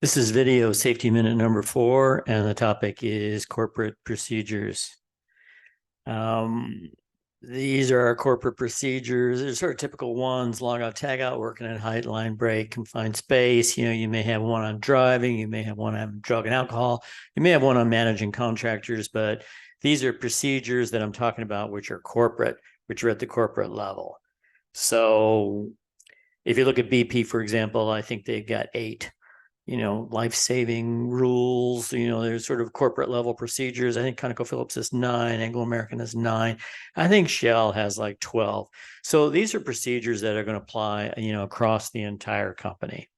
This is video safety minute number 4, and the topic is corporate procedures. Um, these are our corporate procedures. They're sort of typical ones: log out, tag out, working at height, line break, confined space. You may have one on driving, you may have one on drug and alcohol, you may have one on managing contractors, but these are procedures that I'm talking about, which are corporate, which are at the corporate level. So if you look at BP, for example, I think they've got 8 life-saving rules. There's sort of corporate level procedures. I think ConocoPhillips has 9, Anglo American has 9. I think Shell has like 12. So these are procedures that are going to apply, across the entire company.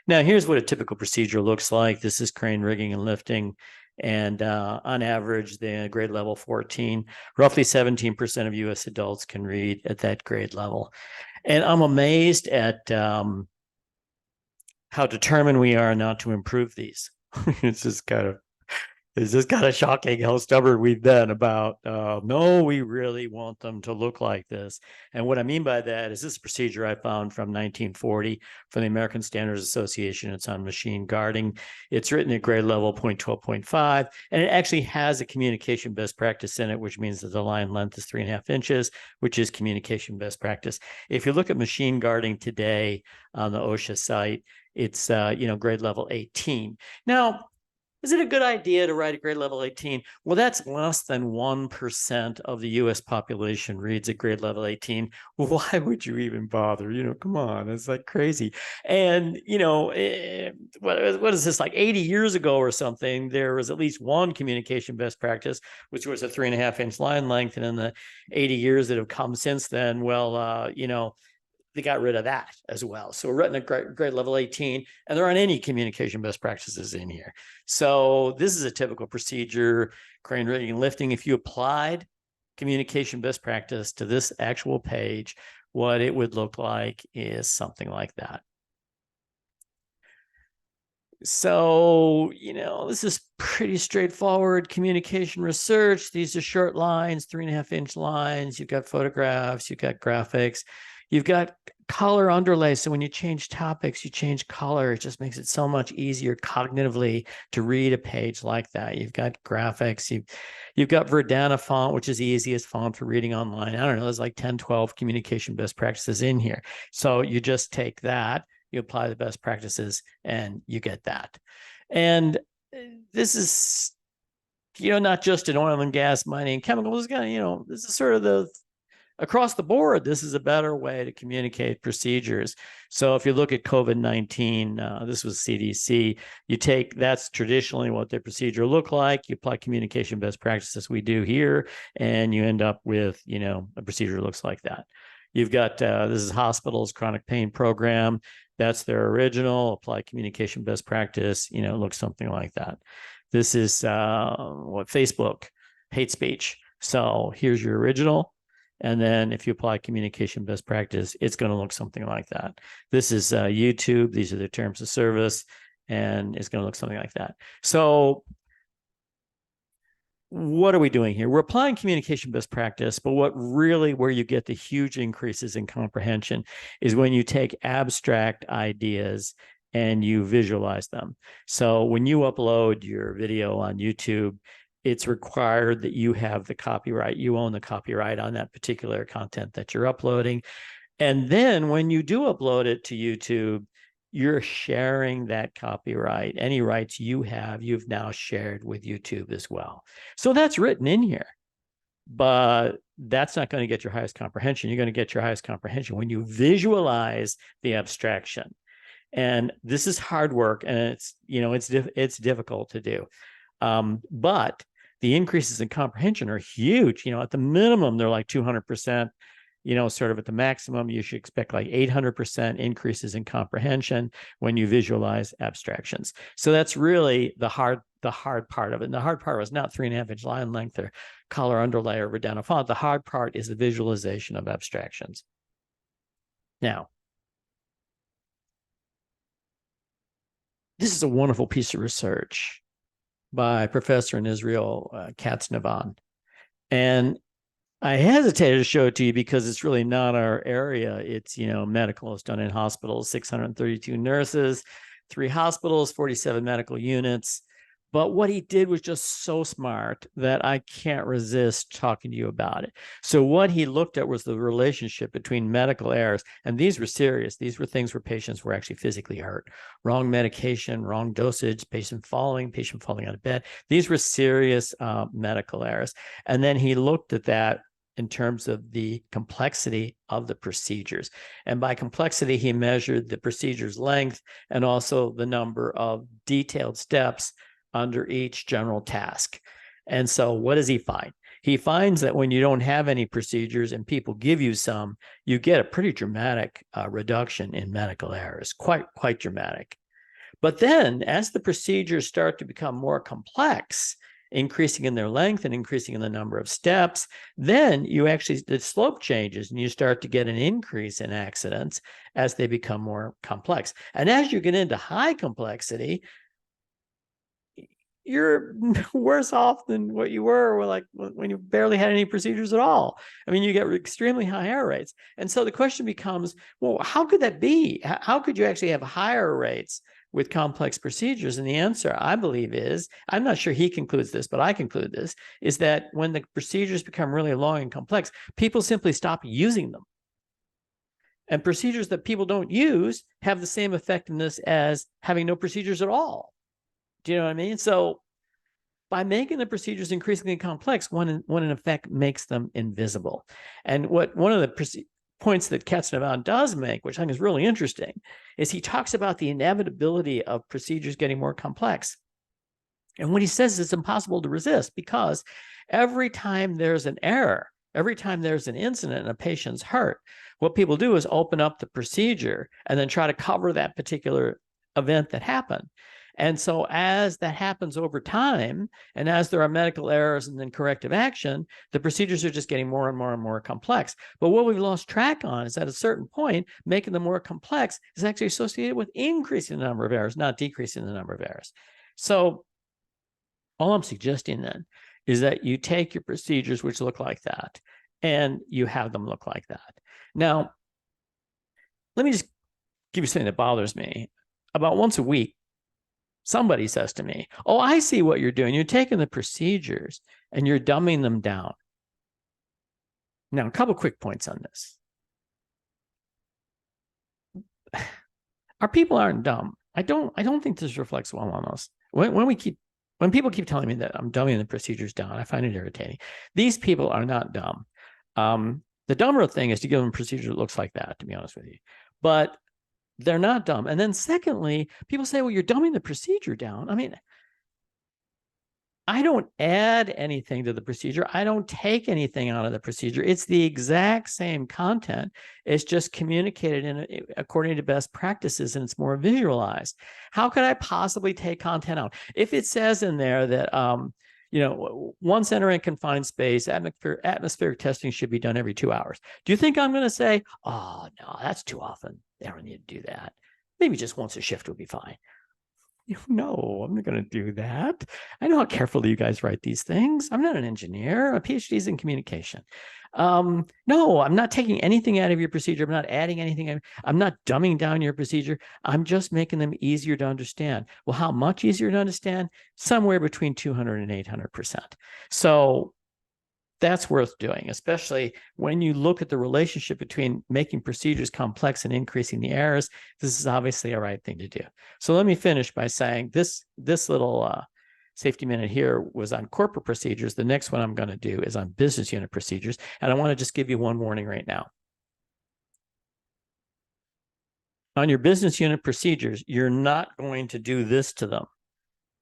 Now, here's what a typical procedure looks like. This is crane rigging and lifting. And on average, the grade level 14, roughly 17% of US adults can read at that grade level. And I'm amazed at how determined we are not to improve these. it's just kind of shocking how stubborn we've been about, no, we really want them to look like this. And what I mean by that is this procedure I found from 1940 from the American Standards Association. It's on machine guarding. It's written at grade level 0.12.5, and it actually has a communication best practice in it, which means that the line length is 3.5 inches, which is communication best practice. If you look at machine guarding today on the OSHA site, it's grade level 18. Now, is it a good idea to write a grade level 18? Well, that's less than 1% of the US population reads at grade level 18. Why would you even bother? Come on, it's like crazy. And, what is this, like 80 years ago or something, there was at least one communication best practice, which was a 3.5-inch line length. And in the 80 years that have come since then, well, they got rid of that as well. So we're written at grade level 18, and there aren't any communication best practices in here. So this is a typical procedure, crane rigging and lifting. If you applied communication best practice to this actual page, what it would look like is something like that. So, this is pretty straightforward communication research. These are short lines, 3.5-inch lines. You've got photographs, you've got graphics. You've got color underlay. So when you change topics, you change color. It just makes it so much easier cognitively to read a page like that. You've got graphics. You've got Verdana font, which is the easiest font for reading online. I don't know, there's like 10, 12 communication best practices in here. So you just take that, you apply the best practices, and you get that. And this is, not just in oil and gas, mining, chemicals, this is sort of the across the board, this is a better way to communicate procedures. So if you look at COVID-19, this was CDC, that's traditionally what their procedure looked like. You apply communication best practices we do here, and you end up with, a procedure that looks like that. You've got, this is hospitals chronic pain program. That's their original, apply communication best practice, it looks something like that. This is Facebook, hate speech. So here's your original. And then if you apply communication best practice, it's going to look something like that. This is YouTube. These are the terms of service, and it's going to look something like that. So what are we doing here? We're applying communication best practice, but where you get the huge increases in comprehension is when you take abstract ideas and you visualize them. So when you upload your video on YouTube, it's required that you have the copyright. You own the copyright on that particular content that you're uploading. And then when you do upload it to YouTube, you're sharing that copyright. Any rights you have, you've now shared with YouTube as well. So that's written in here, but that's not going to get your highest comprehension. You're going to get your highest comprehension when you visualize the abstraction. And this is hard work, and it's difficult to do. But the increases in comprehension are huge. At the minimum, they're like 200%. Sort of at the maximum, you should expect like 800% increases in comprehension when you visualize abstractions. So that's really the hard part of it. And the hard part was not 3.5-inch line length or color underlay or Verdana font. The hard part is the visualization of abstractions. Now, this is a wonderful piece of research by a professor in Israel, Katznavan. And I hesitated to show it to you because it's really not our area. It's, medical. It's done in hospitals, 632 nurses. 3 hospitals, 47 medical units. But what he did was just so smart that I can't resist talking to you about it. So what he looked at was the relationship between medical errors, and these were serious. These were things where patients were actually physically hurt. Wrong medication, wrong dosage, patient falling out of bed. These were serious medical errors. And then he looked at that in terms of the complexity of the procedures. And by complexity, he measured the procedure's length and also the number of detailed steps under each general task. And so what does he find? He finds that when you don't have any procedures and people give you some, you get a pretty dramatic reduction in medical errors, quite dramatic. But then as the procedures start to become more complex, increasing in their length and increasing in the number of steps, then you actually, the slope changes and you start to get an increase in accidents as they become more complex. And as you get into high complexity, you're worse off than what you were like when you barely had any procedures at all. I mean, you get extremely high error rates. And so the question becomes, well, how could that be? How could you actually have higher rates with complex procedures? And the answer, I believe, is, I'm not sure he concludes this, but I conclude this, is that when the procedures become really long and complex, people simply stop using them. And procedures that people don't use have the same effectiveness as having no procedures at all. Do you know what I mean? So by making the procedures increasingly complex, one in effect makes them invisible. And one of the points that Katzenabauer does make, which I think is really interesting, is he talks about the inevitability of procedures getting more complex. And what he says is it's impossible to resist, because every time there's an error, every time there's an incident and a patient's hurt, what people do is open up the procedure and then try to cover that particular event that happened. And so as that happens over time, and as there are medical errors and then corrective action, the procedures are just getting more and more and more complex. But what we've lost track on is at a certain point, making them more complex is actually associated with increasing the number of errors, not decreasing the number of errors. So all I'm suggesting then is that you take your procedures, which look like that, and you have them look like that. Now, let me just give you something that bothers me. About once a week, somebody says to me, oh, I see what you're doing. You're taking the procedures and you're dumbing them down. Now, a couple quick points on this. Our people aren't dumb. I don't think this reflects well on us. When people keep telling me that I'm dumbing the procedures down, I find it irritating. These people are not dumb. The dumber thing is to give them a procedure that looks like that, to be honest with you. But they're not dumb. And then secondly, people say, well, you're dumbing the procedure down. I mean, I don't add anything to the procedure. I don't take anything out of the procedure. It's the exact same content. It's just communicated according to best practices, and it's more visualized. How could I possibly take content out? If it says in there that, one center in confined space, atmospheric testing should be done every 2 hours. Do you think I'm going to say, oh, no, that's too often. They don't need to do that. Maybe just once a shift would be fine. No, I'm not going to do that. I know how carefully you guys write these things. I'm not an engineer. My PhD is in communication. No, I'm not taking anything out of your procedure. I'm not adding anything. I'm not dumbing down your procedure. I'm just making them easier to understand. Well, how much easier to understand? Somewhere between 200 and 800%. So that's worth doing, especially when you look at the relationship between making procedures complex and increasing the errors. This is obviously a right thing to do. So let me finish by saying this little safety minute here was on corporate procedures. The next one I'm going to do is on business unit procedures. And I want to just give you one warning right now. On your business unit procedures, you're not going to do this to them.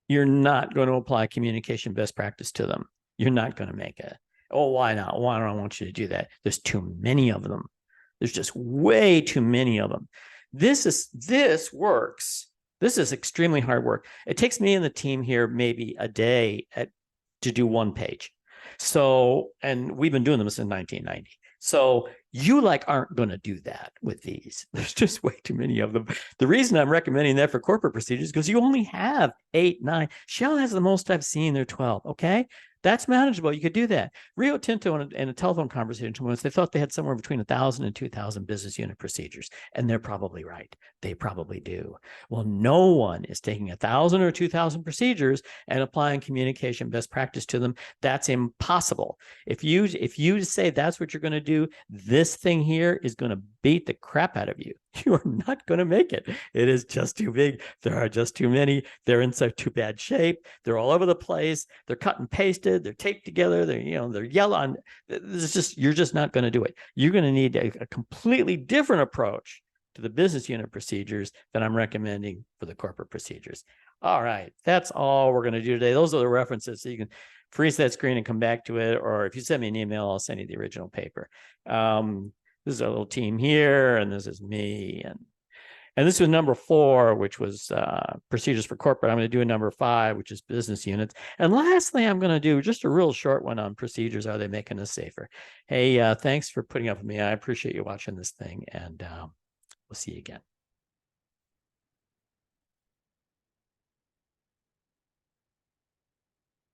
You're not going to apply communication best practice to them. You're not going to make it. Oh, why not? Why don't I want you to do that? There's too many of them. There's just way too many of them. This works. This is extremely hard work. It takes me and the team here maybe a day to do one page. So, and we've been doing them since 1990. So you aren't going to do that with these. There's just way too many of them. The reason I'm recommending that for corporate procedures is because you only have 8, 9. Shell has the most I've seen. They're 12. Okay. That's manageable. You could do that. Rio Tinto in a telephone conversation once, they thought they had somewhere between 1,000 and 2,000 business unit procedures. And they're probably right. They probably do. Well, no one is taking 1,000 or 2,000 procedures and applying communication best practice to them. That's impossible. If you say that's what you're going to do, this thing here is going to beat the crap out of you. You are not going to make it. It is just too big. There are just too many. They're in such too bad shape. They're all over the place. They're cut and pasted. They're taped together. They're yellow. You're just not going to do it. You're going to need a completely different approach to the business unit procedures that I'm recommending for the corporate procedures. All right, that's all we're going to do today. Those are the references, so you can freeze that screen and come back to it. Or if you send me an email, I'll send you the original paper. This is our little team here, and this is me. And this was number 4, which was procedures for corporate. I'm going to do a number 5, which is business units. And lastly, I'm going to do just a real short one on procedures. Are they making us safer? Hey, thanks for putting up with me. I appreciate you watching this thing, and we'll see you again.